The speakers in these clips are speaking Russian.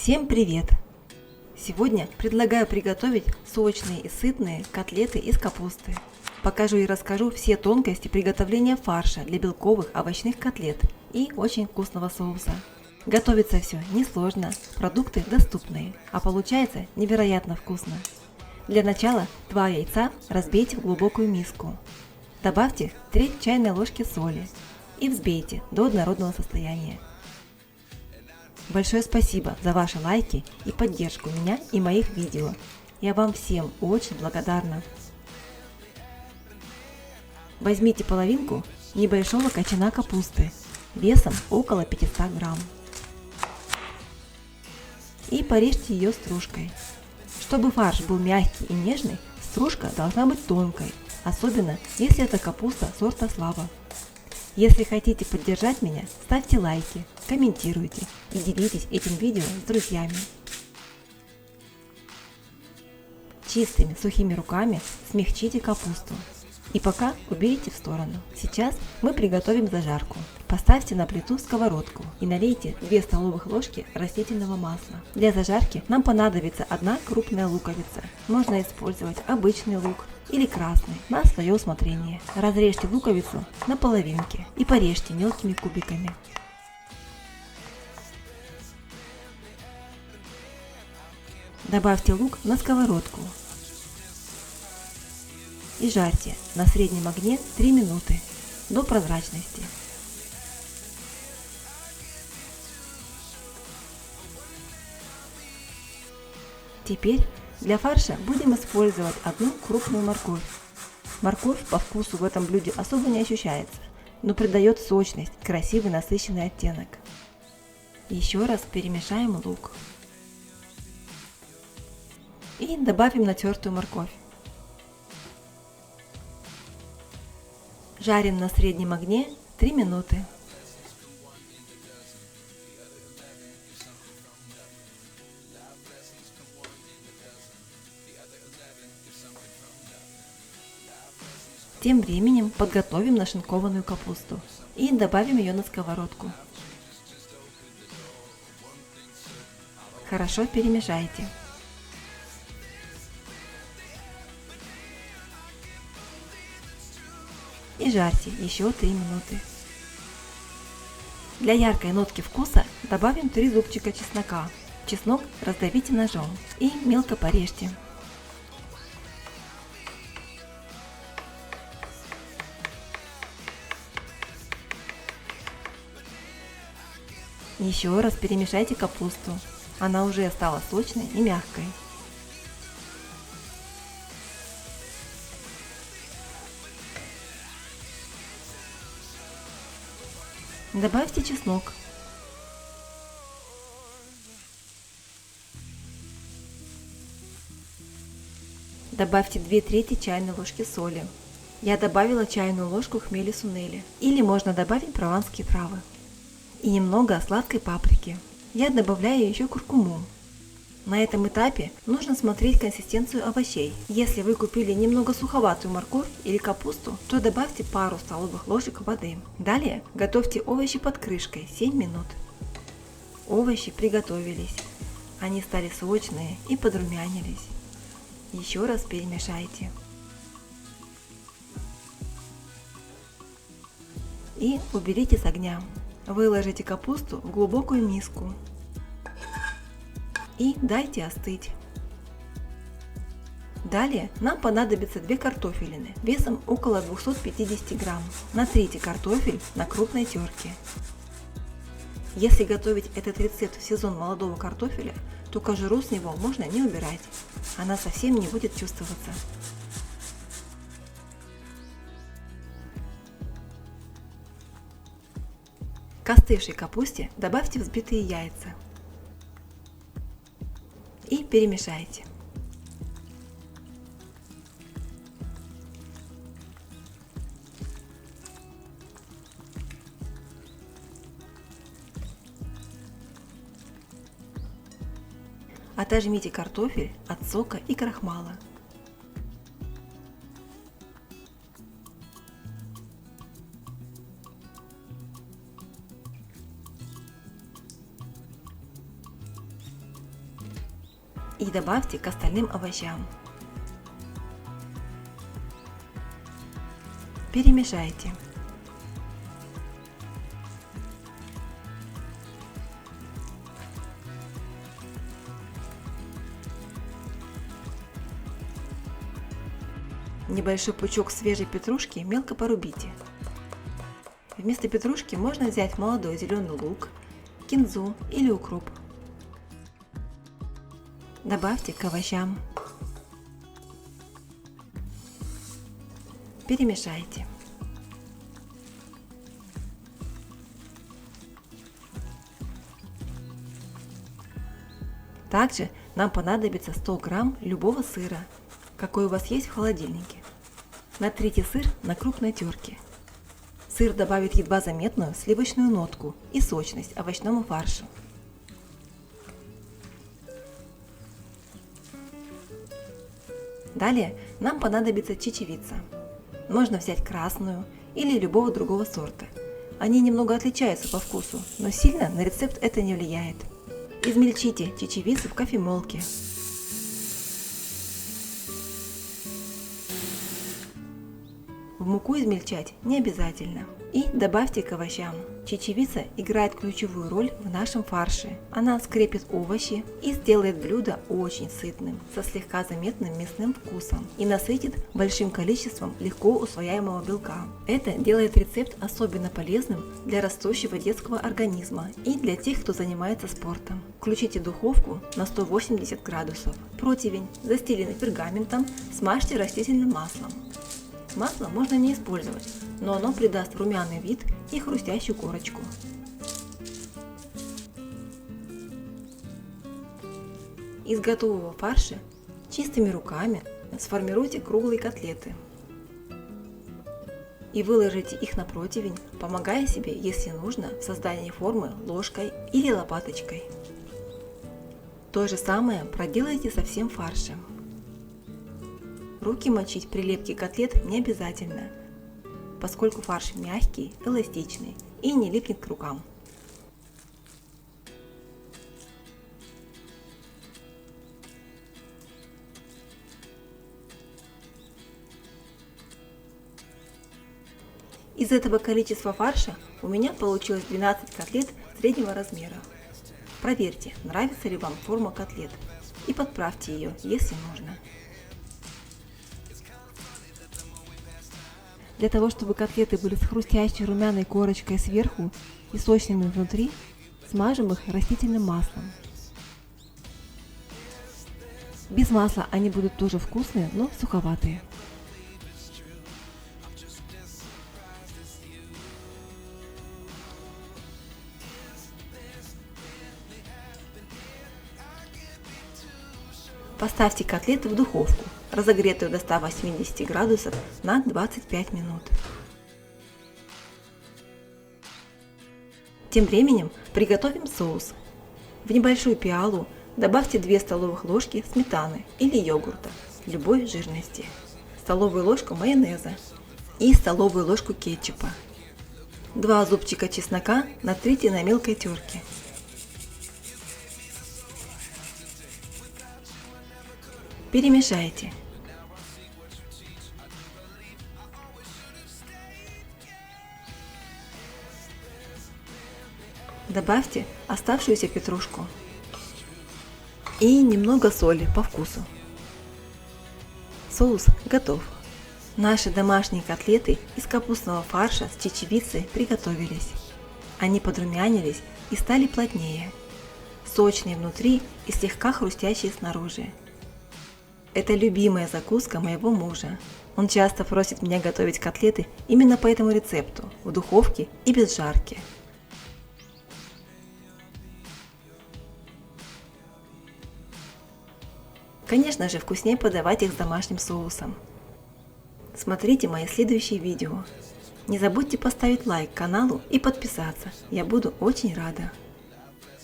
Всем привет! Сегодня предлагаю приготовить сочные и сытные котлеты из капусты. Покажу и расскажу все тонкости приготовления фарша для белковых овощных котлет и очень вкусного соуса. Готовится все несложно, продукты доступные, а получается невероятно вкусно. Для начала 2 яйца разбейте в глубокую миску. Добавьте 3 чайные ложки соли и взбейте до однородного состояния. Большое спасибо за ваши лайки и поддержку меня и моих видео. Я вам всем очень благодарна. Возьмите половинку небольшого кочана капусты весом около 500 грамм и порежьте ее стружкой. Чтобы фарш был мягкий и нежный, стружка должна быть тонкой, особенно если это капуста сорта Слава. Если хотите поддержать меня, ставьте лайки, комментируйте и делитесь этим видео с друзьями. Чистыми сухими руками смягчите капусту. И пока уберите в сторону. Сейчас мы приготовим зажарку. Поставьте на плиту сковородку и налейте 2 столовых ложки растительного масла. Для зажарки нам понадобится 1 крупная луковица. Можно использовать обычный лук или красный, на свое усмотрение. Разрежьте луковицу на половинки и порежьте мелкими кубиками. Добавьте лук на сковородку и жарьте на среднем огне 3 минуты до прозрачности. Теперь для фарша будем использовать 1 крупную морковь. Морковь по вкусу в этом блюде особо не ощущается, но придает сочность, красивый насыщенный оттенок. Еще раз перемешаем лук и добавим натертую морковь. Жарим на среднем огне 3 минуты. Тем временем подготовим нашинкованную капусту и добавим ее на сковородку. Хорошо перемешайте. И жарьте еще 3 минуты. Для яркой нотки вкуса добавим 3 зубчика чеснока. Чеснок раздавите ножом и мелко порежьте. Еще раз перемешайте капусту. Она уже стала сочной и мягкой. Добавьте чеснок. Добавьте 2/3 чайной ложки соли. Я добавила чайную ложку хмели сунели, или можно добавить прованские травы. И немного сладкой паприки. Я добавляю еще куркуму. На этом этапе нужно смотреть консистенцию овощей. Если вы купили немного суховатую морковь или капусту, то добавьте пару столовых ложек воды. Далее готовьте овощи под крышкой 7 минут. Овощи приготовились. Они стали сочные и подрумянились. Еще раз перемешайте. И уберите с огня. Выложите капусту в глубокую миску и дайте остыть. Далее нам понадобится 2 картофелины весом около 250 грамм. Натрите картофель на крупной терке. Если готовить этот рецепт в сезон молодого картофеля, то кожуру с него можно не убирать, она совсем не будет чувствоваться. К остывшей капусте добавьте взбитые яйца и перемешайте. Отожмите картофель от сока и крахмала. и добавьте к остальным овощам. Перемешайте. Небольшой пучок свежей петрушки мелко порубите. Вместо петрушки можно взять молодой зеленый лук, кинзу или укроп. Добавьте к овощам. Перемешайте. Также нам понадобится 100 грамм любого сыра, какой у вас есть в холодильнике. Натрите сыр на крупной терке. Сыр добавит едва заметную сливочную нотку и сочность овощному фаршу. Далее нам понадобится чечевица. Можно взять красную или любого другого сорта. Они немного отличаются по вкусу, но сильно на рецепт это не влияет. Измельчите чечевицу в кофемолке. В муку измельчать не обязательно. И добавьте к овощам. Чечевица играет ключевую роль в нашем фарше. Она скрепит овощи и сделает блюдо очень сытным, со слегка заметным мясным вкусом и насытит большим количеством легко усвояемого белка. Это делает рецепт особенно полезным для растущего детского организма и для тех, кто занимается спортом. Включите духовку на 180 градусов. Противень, застеленный пергаментом, смажьте растительным маслом. Масло можно не использовать, но оно придаст румяный вид и хрустящую корочку. Из готового фарша чистыми руками сформируйте круглые котлеты и выложите их на противень, помогая себе, если нужно, в создании формы ложкой или лопаточкой. То же самое проделайте со всем фаршем. Руки мочить при лепке котлет не обязательно, поскольку фарш мягкий, эластичный и не липнет к рукам. Из этого количества фарша у меня получилось 12 котлет среднего размера. Проверьте, нравится ли вам форма котлет, и подправьте ее, если нужно. Для того, чтобы котлеты были с хрустящей румяной корочкой сверху и сочными внутри, смажем их растительным маслом. Без масла они будут тоже вкусные, но суховатые. Поставьте котлеты в духовку, разогретую до 180 градусов на 25 минут. Тем временем приготовим соус. В небольшую пиалу добавьте 2 столовых ложки сметаны или йогурта любой жирности, столовую ложку майонеза и столовую ложку кетчупа. 2 зубчика чеснока натрите на мелкой терке. Перемешайте. Добавьте оставшуюся петрушку и немного соли по вкусу. Соус готов. Наши домашние котлеты из капустного фарша с чечевицей приготовились. Они подрумянились и стали плотнее, сочные внутри и слегка хрустящие снаружи. Это любимая закуска моего мужа. Он часто просит меня готовить котлеты именно по этому рецепту, в духовке и без жарки. Конечно же, вкуснее подавать их с домашним соусом. Смотрите мои следующие видео. Не забудьте поставить лайк каналу и подписаться, я буду очень рада.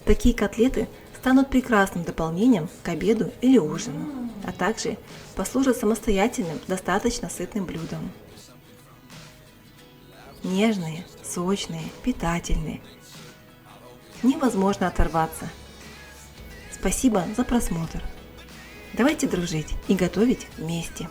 Такие котлеты станут прекрасным дополнением к обеду или ужину, а также послужат самостоятельным, достаточно сытным блюдом. Нежные, сочные, питательные. Невозможно оторваться. Спасибо за просмотр. Давайте дружить и готовить вместе.